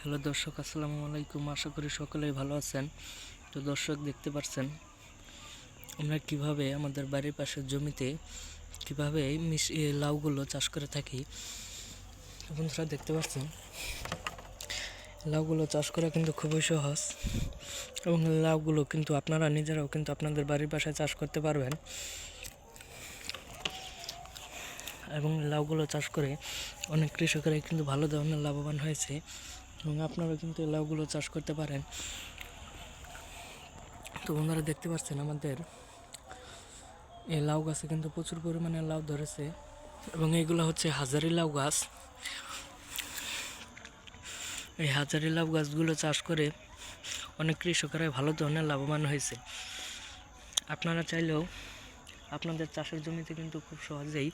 Hello দর্শক, আসসালামু আলাইকুম। আশা করি সকলেই ভালো আছেন। তো দর্শক, দেখতে পাচ্ছেন আমরা কিভাবে আমাদের বাড়ির পাশের জমিতে কিভাবে লাউগুলো চাষ করে থাকি। বন্ধুরা, দেখতে পাচ্ছেন লাউগুলো চাষ করা কিন্তু খুবই সহজ, এবং লাউগুলো কিন্তু আপনারা নিজেরাও কিন্তু আপনাদের বাড়ির পাশে চাষ করতে পারবেন, এবং লাউগুলো চাষ করে অনেক কৃষকেরাই কিন্তু ভালো ধরনের লাভবান হয়েছে, এবং আপনারাও কিন্তু লাউগুলো চাষ করতে পারেন। তো বন্ধুরা, দেখতে পাচ্ছেন আমাদের এই লাউ গাছে কিন্তু প্রচুর পরিমাণে লাউ ধরেছে, এবং এইগুলো হচ্ছে হাজারি লাউ গাছ। এই হাজারি লাউ গাছগুলো চাষ করে অনেক কৃষকেরাই ভালো ধরনের লাভবান হয়েছে। আপনারা চাইলেও আপনাদের চাষের জমিতে কিন্তু খুব সহজেই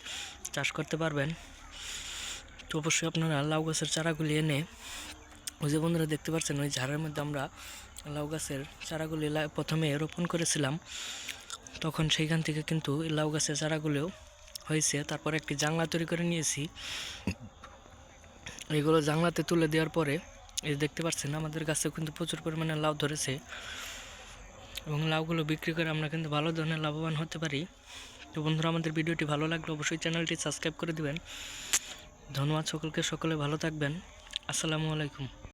চাষ করতে পারবেন। তো অবশ্যই আপনারা লাউ গাছের চারাগুলি এনে, ওই যে বন্ধুরা দেখতে পাচ্ছেন ওই ঝাড়ের মধ্যে আমরা লাউ গাছের চারাগুলি প্রথমে রোপণ করেছিলাম, তখন সেইখান থেকে কিন্তু লাউ গাছের চারাগুলো হয়েছে। তারপর একটি জাংলা তৈরি করে নিয়েছি, এগুলো জাংলাতে তুলে দেওয়ার পরে এই দেখতে পাচ্ছেন আমাদের গাছে কিন্তু প্রচুর পরিমাণে লাউ ধরেছে, এবং লাউগুলো বিক্রি করে আমরা কিন্তু ভালো ধরনের লাভবান হতে পারি। তো বন্ধুরা, আমাদের ভিডিওটি ভালো লাগলে অবশ্যই চ্যানেলটি সাবস্ক্রাইব করে দিবেন। ধন্যবাদ সকলকে, সকলে ভালো থাকবেন। আসসালামু আলাইকুম।